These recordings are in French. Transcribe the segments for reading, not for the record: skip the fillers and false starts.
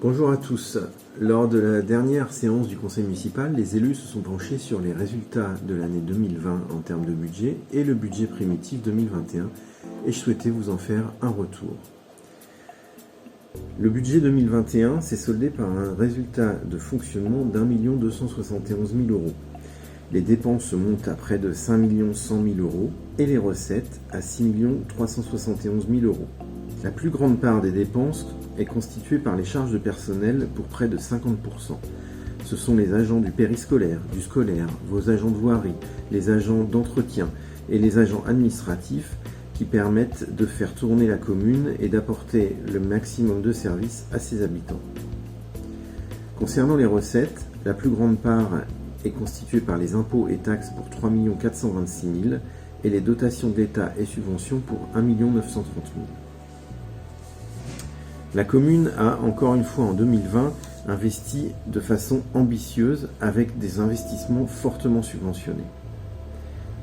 Bonjour à tous. Lors de la dernière séance du conseil municipal, les élus se sont penchés sur les résultats de l'année 2020 en termes de budget et le budget primitif 2021 et je souhaitais vous en faire un retour. Le budget 2021 s'est soldé par un résultat de fonctionnement d'1 271 000 €. Les dépenses montent à près de 5 100 000 € et les recettes à 6 371 000 €. La plus grande part des dépenses est constituée par les charges de personnel pour près de 50%. Ce sont les agents du périscolaire, du scolaire, vos agents de voirie, les agents d'entretien et les agents administratifs qui permettent de faire tourner la commune et d'apporter le maximum de services à ses habitants. Concernant les recettes, la plus grande part est constituée par les impôts et taxes pour 3 426 000 et les dotations de l'État et subventions pour 1 930 000. La commune a, encore une fois en 2020, investi de façon ambitieuse avec des investissements fortement subventionnés.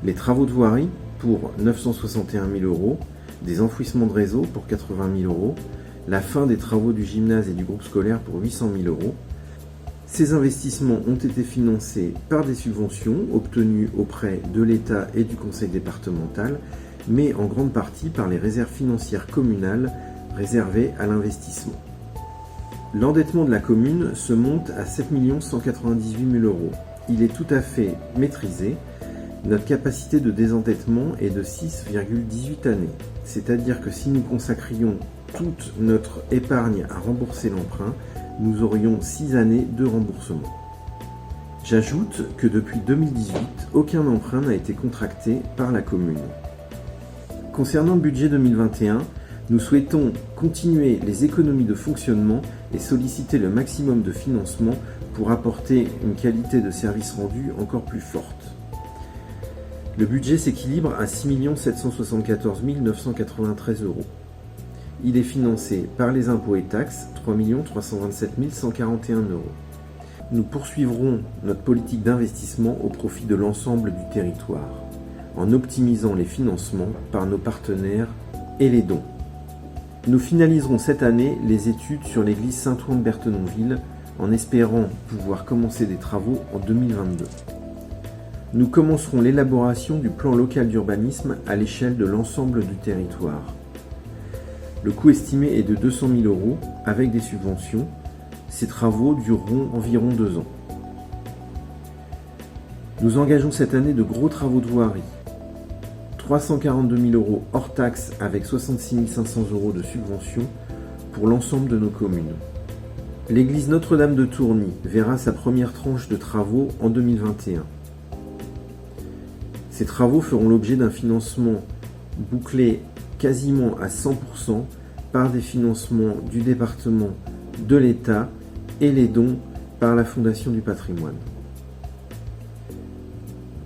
Les travaux de voirie pour 961 000 €, des enfouissements de réseau pour 80 000 €, la fin des travaux du gymnase et du groupe scolaire pour 800 000 €. Ces investissements ont été financés par des subventions obtenues auprès de l'État et du conseil départemental, mais en grande partie par les réserves financières communales réservées à l'investissement. L'endettement de la commune se monte à 7 198 000 €. Il est tout à fait maîtrisé. Notre capacité de désendettement est de 6,18 années. C'est-à-dire que si nous consacrions toute notre épargne à rembourser l'emprunt, nous aurions 6 années de remboursement. J'ajoute que depuis 2018, aucun emprunt n'a été contracté par la commune. Concernant le budget 2021, nous souhaitons continuer les économies de fonctionnement et solliciter le maximum de financement pour apporter une qualité de service rendu encore plus forte. Le budget s'équilibre à 6 774 993 €. Il est financé par les impôts et taxes, 3 327 141 €. Nous poursuivrons notre politique d'investissement au profit de l'ensemble du territoire, en optimisant les financements par nos partenaires et les dons. Nous finaliserons cette année les études sur l'église Saint-Ouen-de-Berthononville en espérant pouvoir commencer des travaux en 2022. Nous commencerons l'élaboration du plan local d'urbanisme à l'échelle de l'ensemble du territoire. Le coût estimé est de 200 000 € avec des subventions. Ces travaux dureront environ 2 ans. Nous engageons cette année de gros travaux de voirie. 342 000 € hors taxes avec 66 500 € de subventions pour l'ensemble de nos communes. L'église Notre-Dame de Tourny verra sa première tranche de travaux en 2021. Ces travaux feront l'objet d'un financement bouclé quasiment à 100% par des financements du département, de l'État et les dons par la Fondation du patrimoine.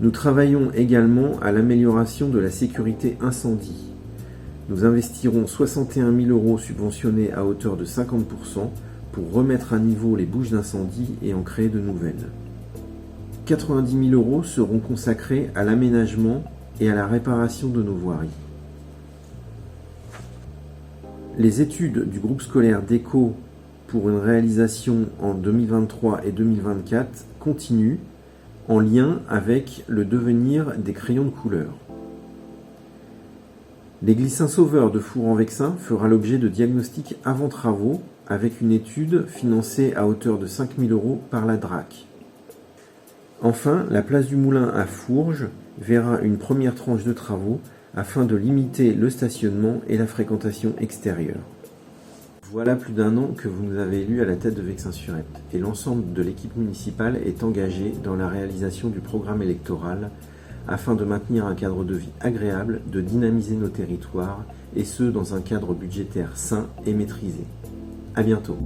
Nous travaillons également à l'amélioration de la sécurité incendie. Nous investirons 61 000 € subventionnés à hauteur de 50% pour remettre à niveau les bouches d'incendie et en créer de nouvelles. 90 000 € seront consacrés à l'aménagement et à la réparation de nos voiries. Les études du groupe scolaire d'Éco pour une réalisation en 2023 et 2024 continuent en lien avec le devenir des crayons de couleur. L'église Saint-Sauveur de Four-en-Vexin fera l'objet de diagnostics avant travaux avec une étude financée à hauteur de 5 000 € par la DRAC. Enfin, la place du Moulin à Fourges verra une première tranche de travaux afin de limiter le stationnement et la fréquentation extérieure. Voilà plus d'1 an que vous nous avez élus à la tête de Vexin-sur-Epte et l'ensemble de l'équipe municipale est engagé dans la réalisation du programme électoral afin de maintenir un cadre de vie agréable, de dynamiser nos territoires et ce dans un cadre budgétaire sain et maîtrisé. À bientôt.